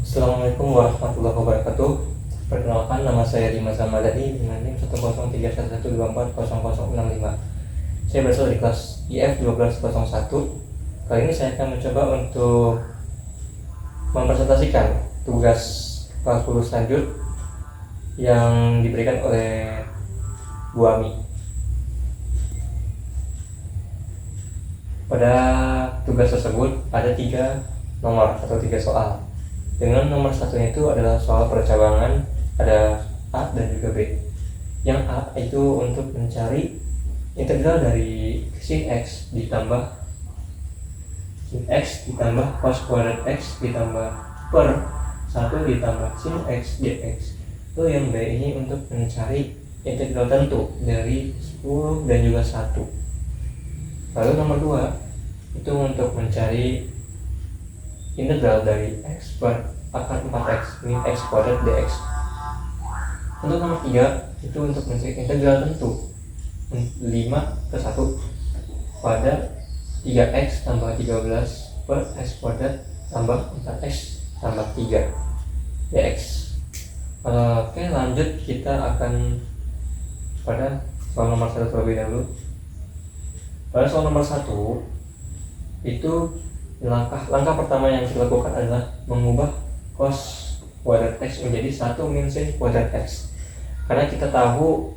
Assalamualaikum warahmatullahi wabarakatuh. Perkenalkan, nama saya Dimas Ramadhani dengan NIM 10311240065. Saya berasal dari kelas IF 1201. Kali ini saya akan mencoba untuk mempresentasikan tugas kelas lulus lanjut yang diberikan oleh Bu Ami. Pada tugas tersebut ada 3 nomor atau 3 soal. Dengan nomor satunya itu adalah soal percabangan, ada A dan juga B. Yang A itu untuk mencari integral dari sin X ditambah cos kuadrat X ditambah per 1 ditambah sin X dx. Itu yang B ini untuk mencari integral tentu dari 10 dan juga 1. Lalu nomor 2 itu untuk mencari integral dari X per akar 4X min X kuadrat dx. Untuk nomor 3 itu untuk mencari integral tentu 5/1 pada 3X tambah 13 per X kuadrat tambah 4X tambah 3 dx. Oke, lanjut, kita akan pada soal nomor 1 terlebih dahulu. Pada soal nomor 1 itu langkah pertama yang dilakukan adalah mengubah cos kuadrat X menjadi 1 min sin kuadrat X. Karena kita tahu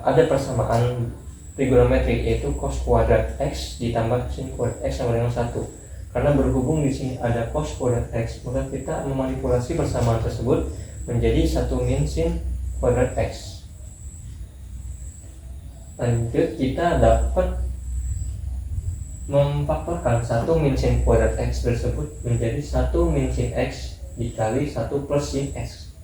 ada persamaan trigonometri, yaitu cos kuadrat X ditambah sin kuadrat X sama dengan 1. Karena berhubung di sini ada cos kuadrat X, maka kita memanipulasi persamaan tersebut menjadi 1 min sin kuadrat X. Lanjut, kita dapat memfaktorkan 1 min sin kuadrat X tersebut menjadi 1 min sin X dikali 1 plus sin X.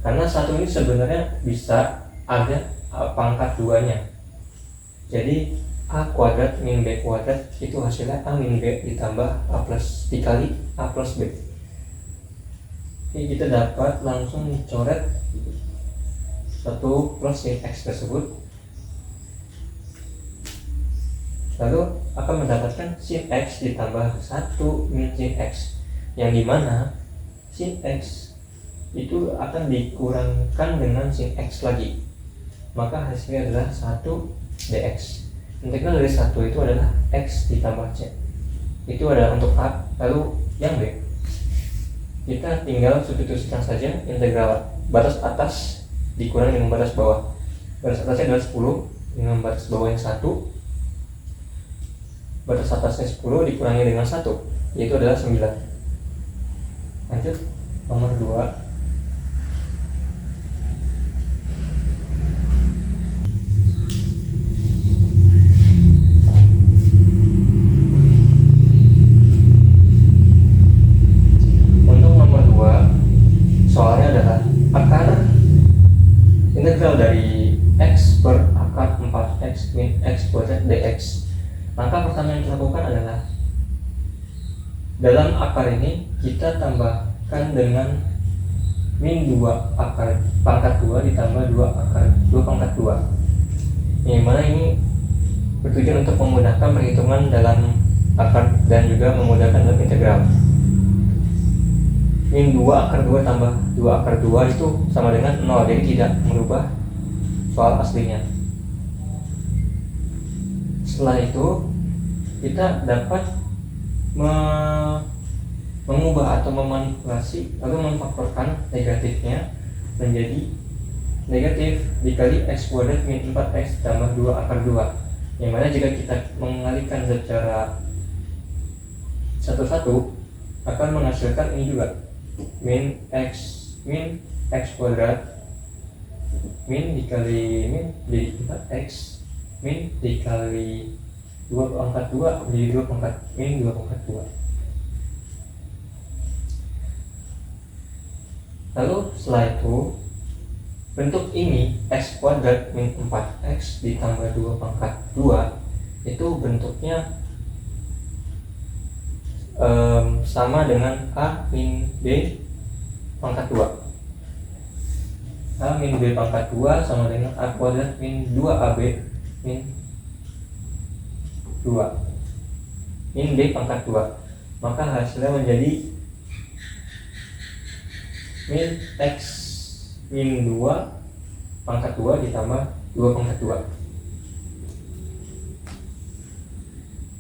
Karena 1 ini sebenarnya bisa ada pangkat 2-nya. Jadi A kuadrat min B kuadrat itu hasilnya A min B ditambah A plus dikali A plus B. Jadi kita dapat langsung coret 1 plus sin X tersebut, lalu akan mendapatkan sin X ditambah 1 min sin X, yang dimana sin X itu akan dikurangkan dengan sin X lagi, maka hasilnya adalah 1 dx. Integral dari 1 itu adalah X ditambah C. Itu adalah untuk A. Lalu yang B, kita tinggal substitusikan saja integral batas atas dikurangi dengan batas bawah. Batas atasnya adalah 10 dengan batas bawahnya 1. Batas atasnya 10 dikurangi dengan 1, yaitu adalah 9. Lanjut, nomor 2. Untuk nomor 2, soalnya adalah akar integral dari X per akar 4X min X kuadrat dx. Langkah pertama yang dilakukan adalah dalam akar ini kita tambahkan dengan min 2 akar pangkat 2 ditambah 2 akar 2 pangkat 2, yang mana ini bertujuan untuk memudahkan perhitungan dalam akar dan juga memudahkan dalam integral. Min 2 akar 2 tambah 2 akar 2 itu sama dengan 0, jadi tidak merubah soal aslinya. Setelah itu kita dapat mengubah atau memanipulasi lalu memfaktorkan negatifnya menjadi negatif dikali X kuadrat min 4X tambah 2 akar 2, yang mana jika kita mengalihkan secara satu-satu akan menghasilkan ini juga, min X kuadrat min dikali min jadi 4X min dikali 2 pangkat 2 menjadi 2 pangkat min 2 pangkat 2. Lalu setelah itu bentuk ini X kuadrat min 4X ditambah 2 pangkat 2 itu bentuknya sama dengan A min B pangkat 2. A min B pangkat 2 sama dengan A kuadrat min 2AB min 2 min B pangkat 2. Maka hasilnya menjadi min x min 2 pangkat 2 ditambah 2 pangkat 2.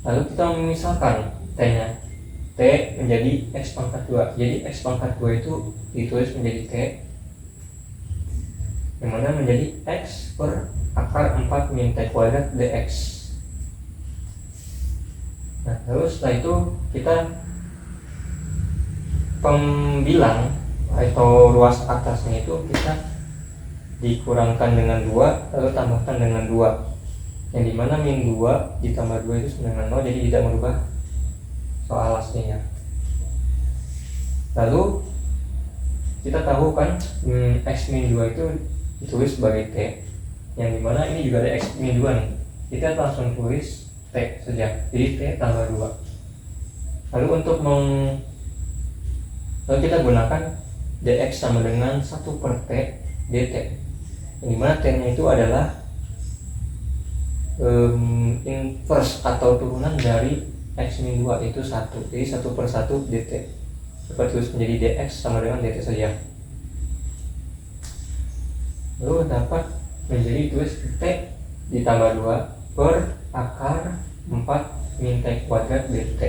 Lalu kita memisahkan t-nya. T menjadi x pangkat 2. Jadi x pangkat 2 itu ditulis menjadi t, yang mana menjadi x per akar 4 min t kuadrat dx. Nah, lalu setelah itu kita pembilang atau ruas atasnya itu kita dikurangkan dengan 2 lalu tambahkan dengan 2, yang dimana min 2 ditambah 2 itu sama dengan 0, jadi tidak merubah soal aslinya. Lalu kita tahu kan x min 2 itu ditulis sebagai t, yang dimana ini juga ada x min 2 nih, kita langsung tulis t saja, jadi t tambah 2. Lalu untuk lalu kita gunakan dx sama dengan 1 per t dt, yang dimana t nya itu adalah inverse atau turunan dari x min 2 itu 1, jadi 1 per 1 dt. Dapat tulis menjadi dx sama dengan dt saja. Lalu dapat menjadi tulis t ditambah 2 per akar 4 min t kuadrat dt.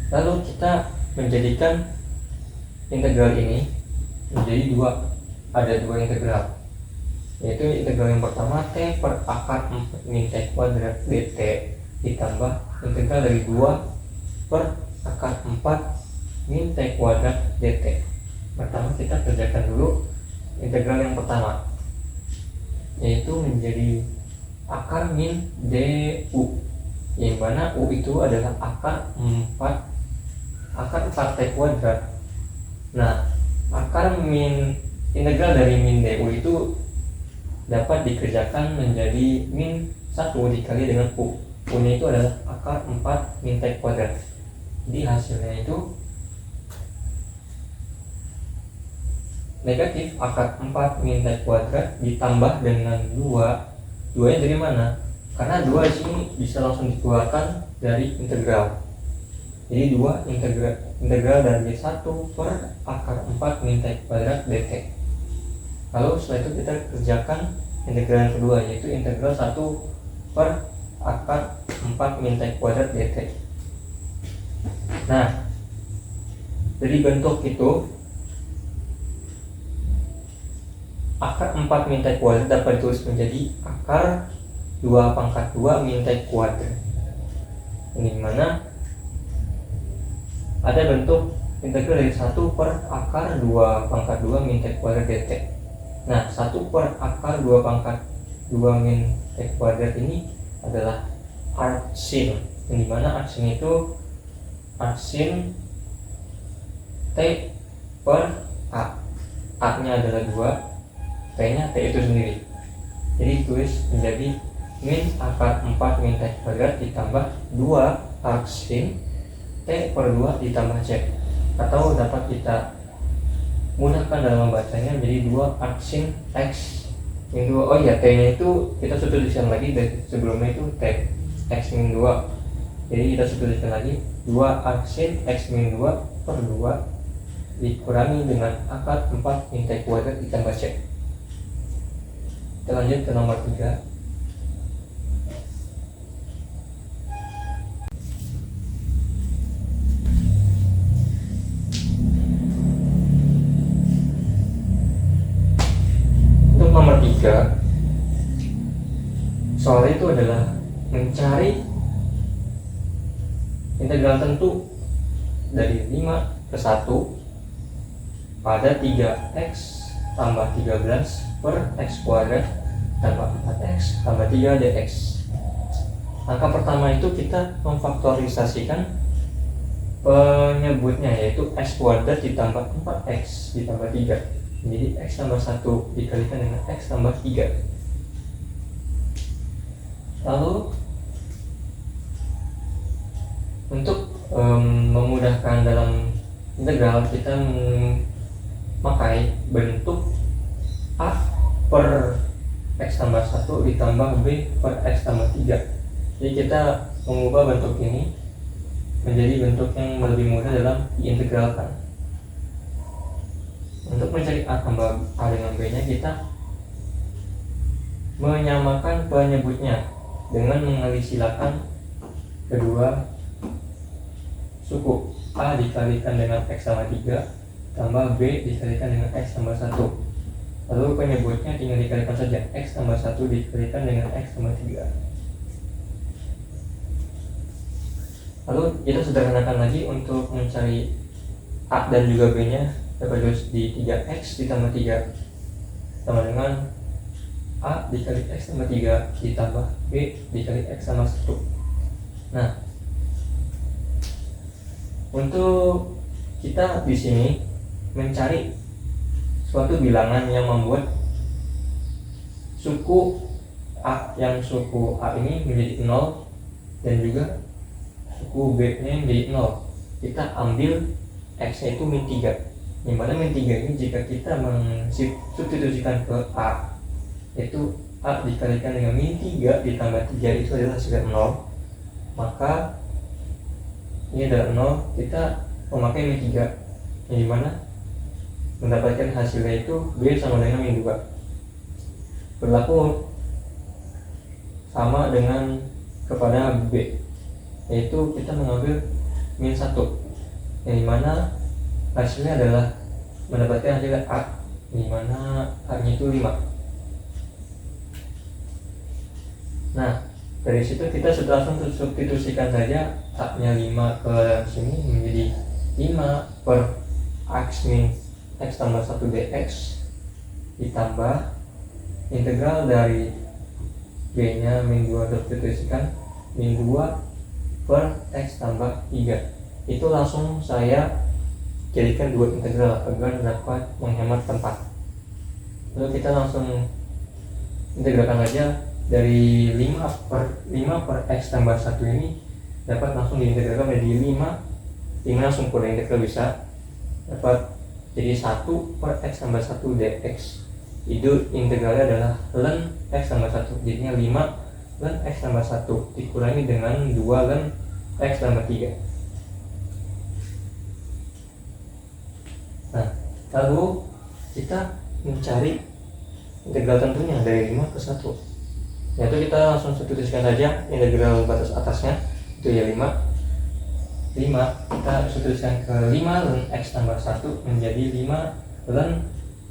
Lalu kita menjadikan integral ini menjadi ada dua integral, yaitu integral yang pertama t per akar 4 min t kuadrat dt ditambah integral dari 2 per akar 4 min t kuadrat dt. Pertama kita kerjakan dulu integral yang pertama, yaitu menjadi akar min du, yang mana u itu adalah akar 4 t kuadrat. Nah, akar integral dari min du itu dapat dikerjakan menjadi min 1 dikali dengan u. U nya itu adalah akar 4 min t kuadrat. Jadi hasilnya itu negatif akar 4 min t kuadrat ditambah dengan 2 nya dari mana? Karena 2 di sini bisa langsung dikeluarkan dari integral. Jadi 2 integral dari 1 per akar 4 min t kuadrat dt. Lalu setelah itu kita kerjakan integral yang kedua, yaitu integral 1 per akar 4 min t kuadrat dt. Nah, dari bentuk itu akar 4 min t kuadrat dapat ditulis menjadi akar 2 pangkat 2 min t kuadrat, ini mana ada bentuk integral dari 1 per akar 2 pangkat 2 min t kuadrat dt. Nah, 1 per akar 2 pangkat 2 min t kuadrat ini adalah arcsin, yang dimana arcsin itu arcsin t per a nya adalah 2, t nya t itu sendiri. Jadi tulis menjadi min akar 4 min t kuadrat ditambah 2 arcsin t per 2 ditambah c, atau dapat kita mudahkan dalam membacanya menjadi 2 arcsin x min 2. Oh iya, t nya itu kita substitusikan lagi dari sebelumnya itu t x min 2, jadi kita substitusikan lagi 2 arcsin x min 2 per 2 dikurangi dengan akar 4 min t kuadrat ditambah c. Kita lanjut ke nomor 3. Untuk nomor 3, soal itu adalah mencari integral tentu dari 5 ke 1 pada 3x tambah 13 per x kuadrat tambah 4x tambah 3 dx. Angka pertama itu kita memfaktorisasikan penyebutnya, yaitu x kuadrat ditambah 4x ditambah 3. Jadi x tambah 1 dikalikan dengan x tambah 3. Lalu untuk memudahkan dalam integral, kita memakai bentuk a per x tambah 1 ditambah b per x tambah 3. Jadi kita mengubah bentuk ini menjadi bentuk yang lebih mudah dalam diintegralkan. Untuk mencari A tambah A dengan B nya, kita menyamakan penyebutnya dengan mengalihsilakan kedua suku. A dikalikan dengan X tambah 3 tambah B dikalikan dengan X tambah 1. Lalu penyebutnya tinggal dikalikan saja, X tambah 1 dikalikan dengan X tambah 3. Lalu kita sederhanakan lagi untuk mencari A dan juga B nya, dapat di 3X ditambah 3 sama dengan A dikali X tambah 3 ditambah B dikali X tambah 1. Nah, untuk kita di sini mencari suatu bilangan yang membuat suku A ini menjadi 0 dan juga suku B nya menjadi 0. Kita ambil X nya itu min 3, dimana min 3 ini jika kita mensubstitusikan ke A, yaitu A dikalikan dengan min 3 ditambah 3 itu adalah hasilnya 0, maka ini adalah 0. Kita memakai min 3, yang dimana mendapatkan hasilnya itu B sama dengan min 2. Berlaku sama dengan kepada B, yaitu kita mengambil min 1, yang dimana hasilnya adalah mendapatkan hasilnya A, yang dimana A nya itu 5. Nah, dari situ kita sudah langsung substitusikan saja A nya 5 ke sini menjadi 5 per X min X tambah 1 dx ditambah integral dari B nya min 2 substitusikan min 2 per X tambah 3. Itu langsung saya jadikan dua integral agar dapat menghemat tempat. Lalu kita langsung integralkan aja dari 5 per X tambah 1 ini dapat langsung diintegralkan menjadi 5 langsung kuliah integral bisa dapat jadi 1 per X tambah 1 dx. Itu integralnya adalah ln X tambah 1, jadinya 5 ln X tambah 1 dikurangi dengan 2 ln X tambah 3. Nah, lalu kita mencari integral tentunya dari 5 ke 1, yaitu kita langsung substitusikan saja integral batas atasnya itu ya 5 kita substitusikan ke 5 ln X tambah 1 menjadi 5 ln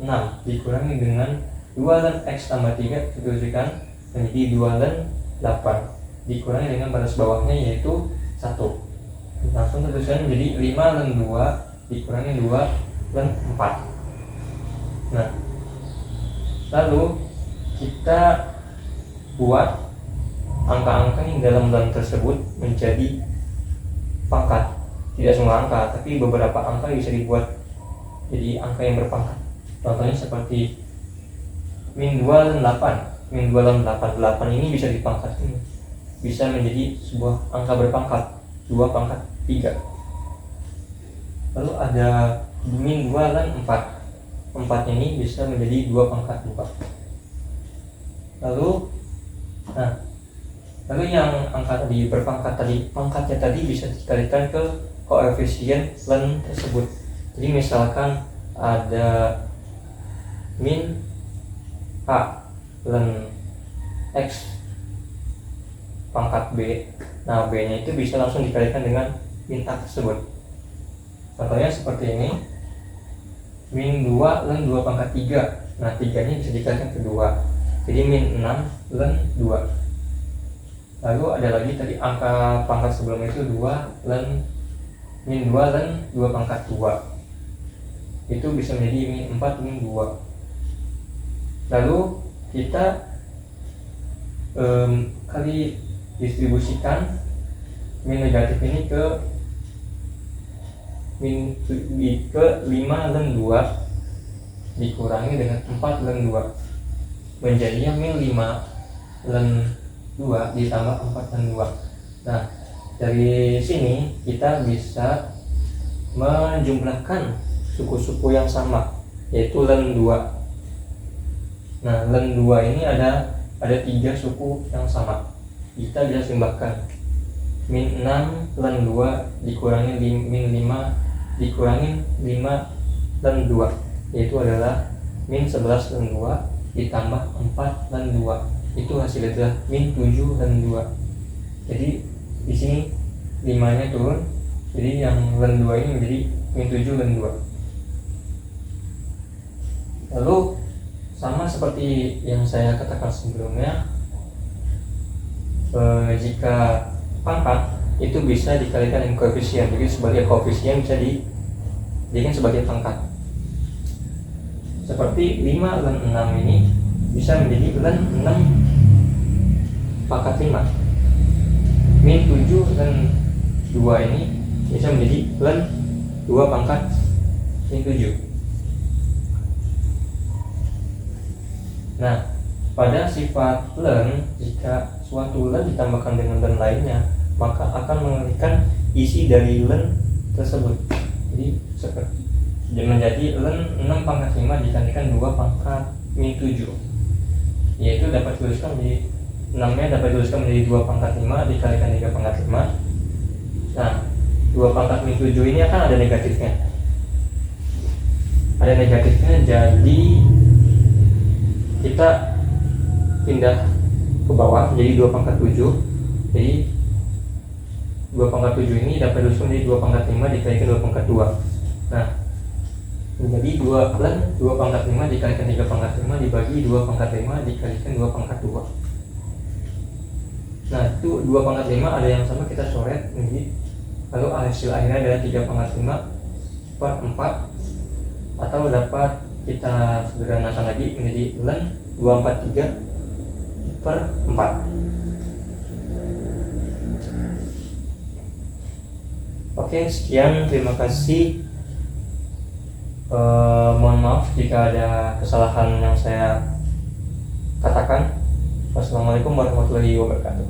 6 dikurangi dengan 2 ln X tambah 3 substitusikan menjadi 2 ln 8 dikurangi dengan batas bawahnya yaitu 1. Langsung substitusikan menjadi 5 ln 2 dikurangi 2 ln 4. Nah, lalu kita buat angka-angka yang dalam ln tersebut menjadi pangkat. Tidak semua angka, tapi beberapa angka bisa dibuat jadi angka yang berpangkat. Contohnya seperti min 2 ln 8. Min 2 ln 8 ini bisa dipangkatkan, bisa menjadi sebuah angka berpangkat 2 pangkat 3. Lalu ada min 2 ln 4 ini bisa menjadi 2 pangkat 4. Lalu yang angka tadi berpangkat tadi, pangkatnya tadi bisa dikalikan ke koefisien ln tersebut. Jadi misalkan ada min A ln X pangkat B, nah B nya itu bisa langsung dikalikan dengan min A tersebut. Contohnya seperti ini, min 2 ln 2 pangkat 3. Nah 3 nya bisa dikalikan ke 2, jadi min 6 ln 2. Lalu ada lagi tadi angka pangkat sebelumnya itu 2 ln min 2 ln 2 pangkat 2. Itu bisa menjadi min 4 min 2. Lalu kita kali distribusikan min negatif ini ke 5 ln 2 dikurangi dengan 4 ln 2 menjadinya min 5 ln 2 ditambah 4 ln 2. Nah, dari sini kita bisa menjumlahkan suku-suku yang sama, yaitu ln 2. Nah, ln 2 ini ada 3 suku yang sama. Kita bisa simbahkan min 6 ln 2 dikurangi min 5 dikurangi 5 ln 2, yaitu adalah min 11 ln 2 ditambah 4 ln 2, itu hasilnya adalah min 7 ln 2. Jadi di sini 5-nya turun, jadi yang ln 2 ini menjadi min 7 ln 2. Lalu sama seperti yang saya katakan sebelumnya, jika pangkat itu bisa dikalikan dengan koefisien, jadi sebagai koefisien bisa dijadikan sebagai pangkat. Seperti 5 ln 6 ini bisa menjadi ln 6 pangkat 5. Min 7 ln 2 ini bisa menjadi ln 2 pangkat min 7. Nah, pada sifat ln, jika suatu ln ditambahkan dengan ln lainnya, maka akan mengalihkan isi dari ln tersebut. Jadi seperti menjadi ln 6 pangkat 5 dikalikan 2 pangkat min 7, yaitu dapat dituliskan menjadi 6-nya dapat dituliskan menjadi 2 pangkat 5 dikalikan 3 pangkat 5. Nah, 2 pangkat min 7 ini akan ada negatifnya. Ada negatifnya, jadi kita pindah ke bawah menjadi 2 pangkat 7. Jadi 2 pangkat 7 ini dapat dituliskan menjadi 2 pangkat 5 dikalikan 2 pangkat 2. Nah, menjadi 2 ln 2 pangkat 5 dikalikan 3 pangkat 5 dibagi 2 pangkat 5 dikalikan 2 pangkat 2. Nah, itu 2 pangkat 5 ada yang sama kita coret menjadi, lalu hasil akhirnya adalah 3 pangkat 5 per 4, atau dapat kita sederhanakan lagi menjadi ln 243 per 4. Oke, sekian, terima kasih. Mohon maaf jika ada kesalahan yang saya katakan. Wassalamualaikum warahmatullahi wabarakatuh.